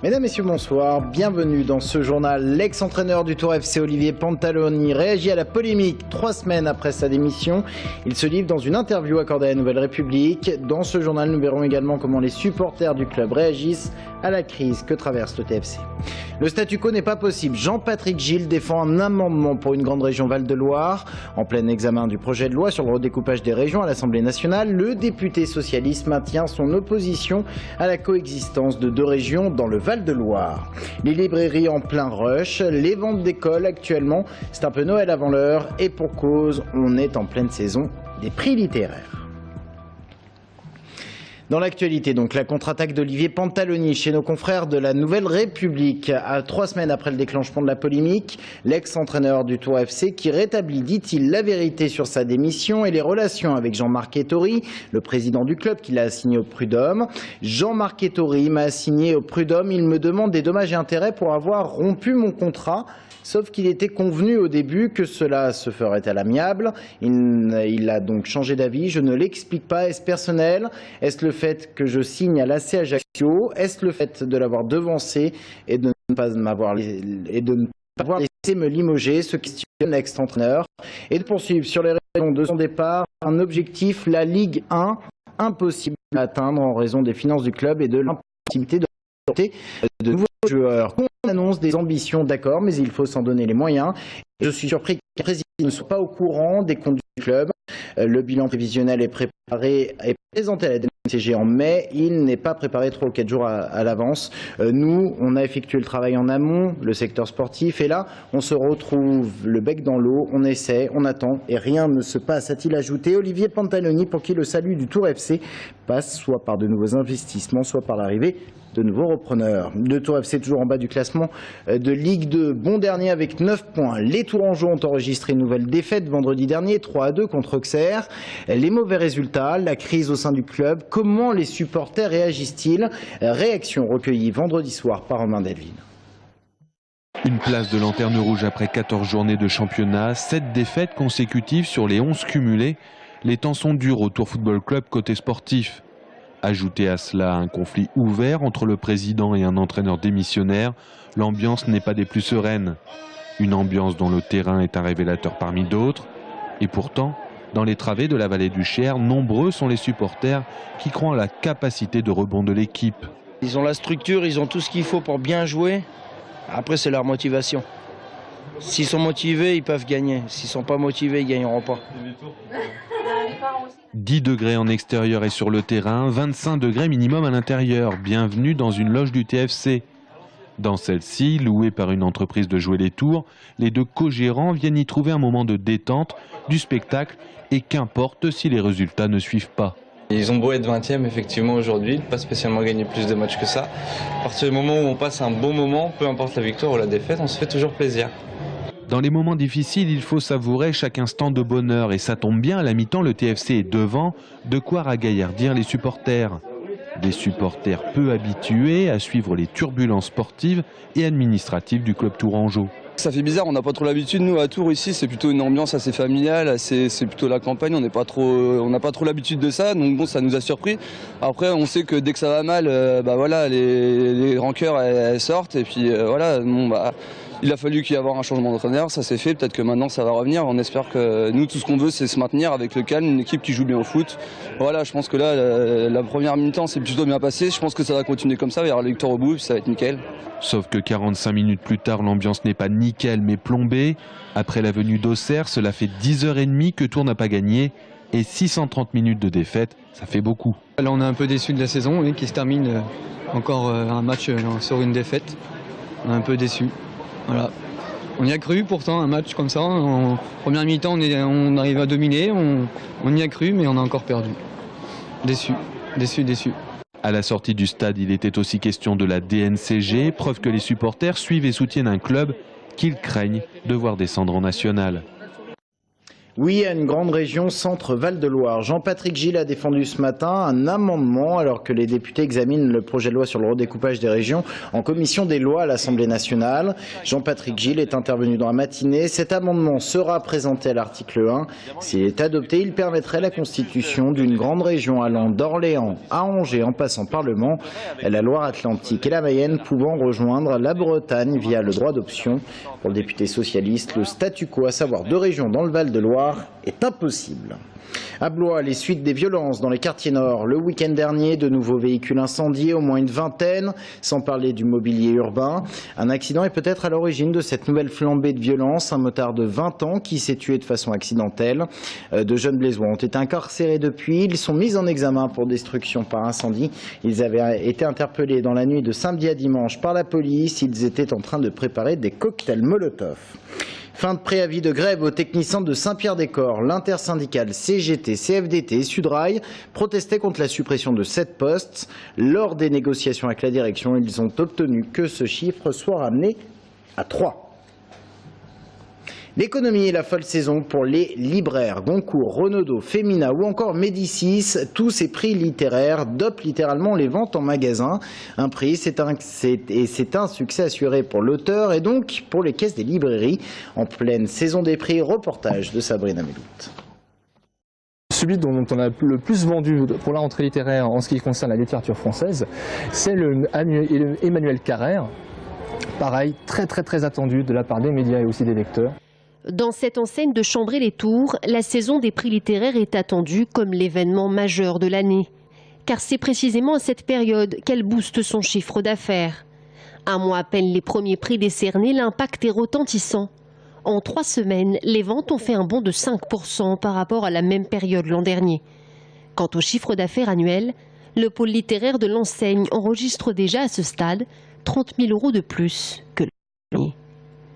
Mesdames, Messieurs, bonsoir. Bienvenue dans ce journal. L'ex-entraîneur du Tour FC, Olivier Pantaloni, réagit à la polémique 3 semaines après sa démission. Il se livre dans une interview accordée à la Nouvelle République. Dans ce journal, nous verrons également comment les supporters du club réagissent à la crise que traverse le TFC. Le statu quo n'est pas possible. Jean-Patrick Gilles défend un amendement pour une grande région Val-de-Loire. En plein examen du projet de loi sur le redécoupage des régions à l'Assemblée nationale, le député socialiste maintient son opposition à la coexistence de 2 régions dans le Val-de-Loire. Les librairies en plein rush, les ventes d'école actuellement, c'est un peu Noël avant l'heure et pour cause, on est en pleine saison des prix littéraires. Dans l'actualité, donc, la contre-attaque d'Olivier Pantaloni chez nos confrères de la Nouvelle République. À 3 semaines après le déclenchement de la polémique, l'ex-entraîneur du Tour FC qui rétablit, dit-il, la vérité sur sa démission et les relations avec Jean-Marc Ettori, le président du club qui l'a assigné au Prud'homme. Jean-Marc Ettori m'a assigné au Prud'homme, il me demande des dommages et intérêts pour avoir rompu mon contrat. Sauf qu'il était convenu au début que cela se ferait à l'amiable. Il a donc changé d'avis. Je ne l'explique pas. Est-ce personnel? Est-ce le fait que je signe à l'AC Ajaccio? Est-ce le fait de l'avoir devancé et de ne pas m'avoir laissé me limoger? Se questionne l'ex-entraîneur. Et de poursuivre sur les raisons de son départ. Un objectif, la Ligue 1, impossible à atteindre en raison des finances du club et de l'impossibilité de nouveaux joueurs. On annonce des ambitions, d'accord, mais il faut s'en donner les moyens. Je suis surpris que le président ne soit pas au courant des comptes du club. Le bilan prévisionnel est préparé et présenté à la DNCG en mai. Il n'est pas préparé 3 ou 4 jours à l'avance. Nous, on a effectué le travail en amont, le secteur sportif, et là, on se retrouve le bec dans l'eau, on essaie, on attend, et rien ne se passe, a-t-il ajouté. Olivier Pantaloni, pour qui le salut du Tour FC passe soit par de nouveaux investissements, soit par l'arrivée de nouveaux repreneurs. Le Tour FC toujours en bas du classement de Ligue 2, bon dernier avec 9 points. Les Tourangeaux ont enregistré une nouvelle défaite vendredi dernier, 3-2 contre Auxerre. Les mauvais résultats, la crise au sein du club, comment les supporters réagissent-ils? Réaction recueillie vendredi soir par Romain Delville. Une place de lanterne rouge après 14 journées de championnat, 7 défaites consécutives sur les 11 cumulées. Les temps sont durs au Tour Football Club côté sportif. Ajoutez à cela un conflit ouvert entre le président et un entraîneur démissionnaire, l'ambiance n'est pas des plus sereines. Une ambiance dont le terrain est un révélateur parmi d'autres. Et pourtant, dans les travées de la vallée du Cher, nombreux sont les supporters qui croient en la capacité de rebond de l'équipe. Ils ont la structure, ils ont tout ce qu'il faut pour bien jouer. Après, c'est leur motivation. S'ils sont motivés, ils peuvent gagner. S'ils ne sont pas motivés, ils ne gagneront pas. 10 degrés en extérieur et sur le terrain, 25 degrés minimum à l'intérieur. Bienvenue dans une loge du TFC. Dans celle-ci, louée par une entreprise de jouer les tours, les 2 co-gérants viennent y trouver un moment de détente, du spectacle, et qu'importe si les résultats ne suivent pas. Ils ont beau être 20e effectivement aujourd'hui, pas spécialement gagner plus de matchs que ça. À partir du moment où on passe un bon moment, peu importe la victoire ou la défaite, on se fait toujours plaisir. Dans les moments difficiles, il faut savourer chaque instant de bonheur. Et ça tombe bien, à la mi-temps, le TFC est devant, de quoi ragaillardir les supporters. Des supporters peu habitués à suivre les turbulences sportives et administratives du club tourangeau. Ça fait bizarre, on n'a pas trop l'habitude, nous à Tours ici, c'est plutôt une ambiance assez familiale, c'est plutôt la campagne, on n'a pas trop l'habitude de ça, donc bon, ça nous a surpris. Après, on sait que dès que ça va mal, voilà, les rancœurs elles sortent, et puis voilà, bon, il a fallu qu'il y ait un changement d'entraîneur, ça s'est fait, peut-être que maintenant ça va revenir, on espère que nous, tout ce qu'on veut, c'est se maintenir avec le calme, une équipe qui joue bien au foot. Voilà, je pense que là, la première mi-temps s'est plutôt bien passée, je pense que ça va continuer comme ça, il y aura la victoire au bout, puis ça va être nickel. Sauf que 45 minutes plus tard, l'ambiance n'est pas nickel mais plombée. Après la venue d'Auxerre, cela fait 10h30 que Tours n'a pas gagné. Et 630 minutes de défaite, ça fait beaucoup. Là, on est un peu déçu de la saison, oui, qui se termine encore un match sur une défaite. On est un peu déçu. Voilà. On y a cru pourtant, un match comme ça. En première mi-temps, on arrive à dominer. On y a cru, mais on a encore perdu. Déçu, déçu, déçu. À la sortie du stade, il était aussi question de la DNCG, preuve que les supporters suivent et soutiennent un club qu'ils craignent de voir descendre en national. Oui à une grande région centre-Val-de-Loire. Jean-Patrick Gille a défendu ce matin un amendement alors que les députés examinent le projet de loi sur le redécoupage des régions en commission des lois à l'Assemblée nationale. Jean-Patrick Gille est intervenu dans la matinée. Cet amendement sera présenté à l'article 1. S'il est adopté, il permettrait la constitution d'une grande région allant d'Orléans à Angers en passant par le Mans, la Loire-Atlantique et la Mayenne pouvant rejoindre la Bretagne via le droit d'option. Pour le député socialiste, le statu quo, à savoir 2 régions dans le Val-de-Loire, est impossible. À Blois, les suites des violences dans les quartiers nord. Le week-end dernier, de nouveaux véhicules incendiés, au moins une vingtaine, sans parler du mobilier urbain. Un accident est peut-être à l'origine de cette nouvelle flambée de violence. Un motard de 20 ans qui s'est tué de façon accidentelle. De jeunes Blésois ont été incarcérés depuis. Ils sont mis en examen pour destruction par incendie. Ils avaient été interpellés dans la nuit de samedi à dimanche par la police. Ils étaient en train de préparer des cocktails Molotov. Fin de préavis de grève aux techniciens de Saint-Pierre-des-Corps. L'intersyndicale CGT, CFDT et Sudrail protestaient contre la suppression de 7 postes. Lors des négociations avec la direction, ils ont obtenu que ce chiffre soit ramené à 3. L'économie et la folle saison pour les libraires. Goncourt, Renaudot, Femina ou encore Médicis, tous ces prix littéraires dopent littéralement les ventes en magasin. Un prix, c'est un succès assuré pour l'auteur et donc pour les caisses des librairies. En pleine saison des prix, reportage de Sabrina Melout. Celui dont on a le plus vendu pour la rentrée littéraire en ce qui concerne la littérature française, c'est le Emmanuel Carrère. Pareil, très attendu de la part des médias et aussi des lecteurs. Dans cette enseigne de Chambray-les-Tours, la saison des prix littéraires est attendue comme l'événement majeur de l'année. Car c'est précisément à cette période qu'elle booste son chiffre d'affaires. Un mois à peine les premiers prix décernés, l'impact est retentissant. En 3 semaines, les ventes ont fait un bond de 5% par rapport à la même période l'an dernier. Quant au chiffre d'affaires annuel, le pôle littéraire de l'enseigne enregistre déjà à ce stade 30 000 € de plus que l'an dernier.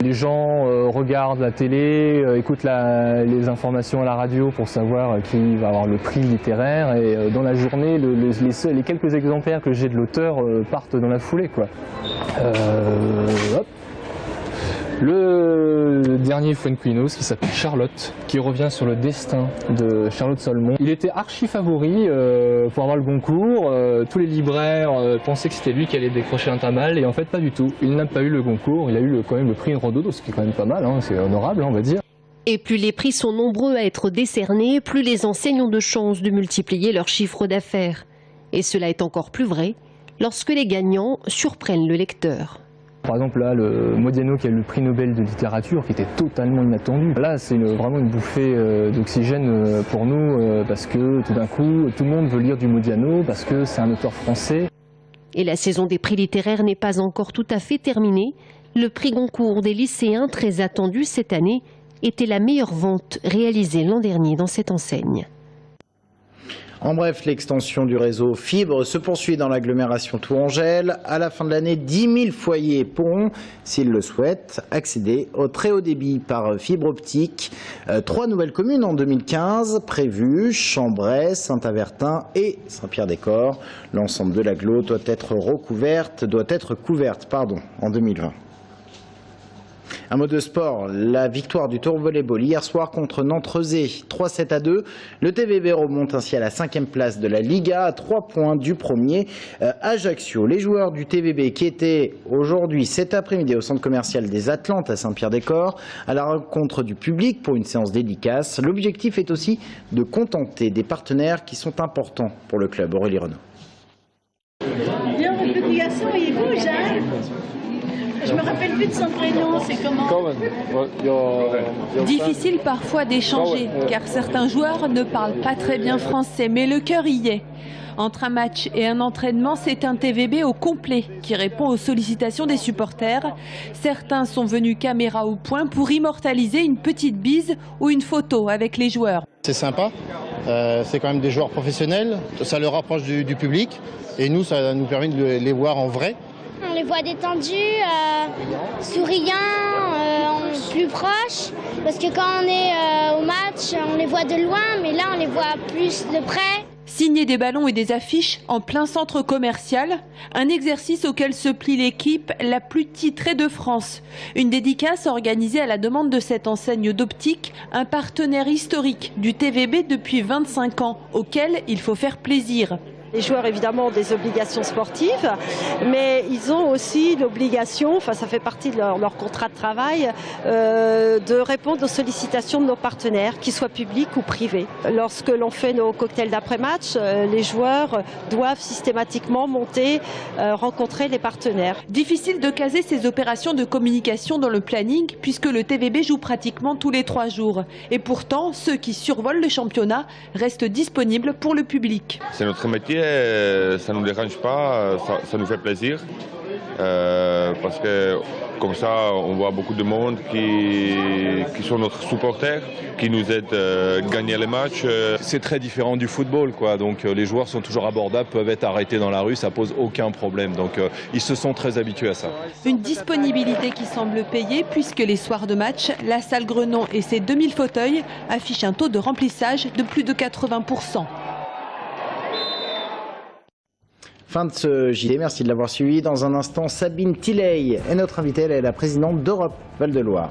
Les gens regardent la télé, écoutent les informations à la radio pour savoir qui va avoir le prix littéraire et dans la journée, les quelques exemplaires que j'ai de l'auteur partent dans la foulée, quoi. Hop. Le dernier Fuenquinos qui s'appelle Charlotte, qui revient sur le destin de Charlotte Solmon. Il était archi favori pour avoir le Goncourt. Tous les libraires pensaient que c'était lui qui allait décrocher un tamal et en fait pas du tout. Il n'a pas eu le Goncourt, il a eu quand même le prix Renaudot, ce qui est quand même pas mal, hein, c'est honorable, on va dire. Et plus les prix sont nombreux à être décernés, plus les enseignes ont de chances de multiplier leur chiffre d'affaires. Et cela est encore plus vrai lorsque les gagnants surprennent le lecteur. Par exemple, là, le Modiano qui a eu le prix Nobel de littérature, qui était totalement inattendu. Là, c'est vraiment une bouffée d'oxygène pour nous, parce que tout d'un coup, tout le monde veut lire du Modiano, parce que c'est un auteur français. Et la saison des prix littéraires n'est pas encore tout à fait terminée. Le prix Goncourt des lycéens, très attendu cette année, était la meilleure vente réalisée l'an dernier dans cette enseigne. En bref, l'extension du réseau fibre se poursuit dans l'agglomération tourangelle. À la fin de l'année, 10 000 foyers pourront, s'ils le souhaitent, accéder au très haut débit par fibre optique. 3 nouvelles communes en 2015 prévues, Chambray, Saint-Avertin et Saint-Pierre-des-Corps. L'ensemble de l'agglo doit être couverte en 2020. Un mot de sport, la victoire du Tour Volleyball hier soir contre Nantes-Rezé, 3-7-2. Le TVB remonte ainsi à la 5e place de la Liga, à 3 points du premier Ajaccio. Les joueurs du TVB qui étaient aujourd'hui, cet après-midi, au centre commercial des Atlantes à Saint-Pierre-des-Corps, à la rencontre du public pour une séance dédicace. L'objectif est aussi de contenter des partenaires qui sont importants pour le club. Aurélie Renaud. Bien, votre petit garçon, il bouge, hein? Je me rappelle plus de son prénom, c'est comment? Difficile parfois d'échanger, car certains joueurs ne parlent pas très bien français, mais le cœur y est. Entre un match et un entraînement, c'est un TVB au complet qui répond aux sollicitations des supporters. Certains sont venus caméra au point pour immortaliser une petite bise ou une photo avec les joueurs. C'est sympa, c'est quand même des joueurs professionnels, ça leur rapproche du public et nous, ça nous permet de les voir en vrai. On les voit détendus, souriants, plus proches, parce que quand on est au match, on les voit de loin, mais là on les voit plus de près. Signer des ballons et des affiches en plein centre commercial, un exercice auquel se plie l'équipe la plus titrée de France. Une dédicace organisée à la demande de cette enseigne d'optique, un partenaire historique du TVB depuis 25 ans, auquel il faut faire plaisir. Les joueurs évidemment ont des obligations sportives, mais ils ont aussi l'obligation, enfin ça fait partie de leur contrat de travail, de répondre aux sollicitations de nos partenaires, qu'ils soient publics ou privés. Lorsque l'on fait nos cocktails d'après-match, les joueurs doivent systématiquement monter, rencontrer les partenaires. Difficile de caser ces opérations de communication dans le planning puisque le TVB joue pratiquement tous les 3 jours. Et pourtant, ceux qui survolent le championnat restent disponibles pour le public. C'est notre métier. Ça ne nous dérange pas, ça nous fait plaisir parce que comme ça on voit beaucoup de monde qui sont notre supporters, qui nous aident à gagner les matchs. C'est très différent du football, quoi. Donc les joueurs sont toujours abordables, peuvent être arrêtés dans la rue, ça pose aucun problème. Donc ils se sont très habitués à ça. Une disponibilité qui semble payer puisque les soirs de match, la salle Grenon et ses 2000 fauteuils affichent un taux de remplissage de plus de 80%. Fin de ce JT, merci de l'avoir suivi. Dans un instant, Sabine Tilley est notre invitée, elle est la présidente d'Europe Val de Loire.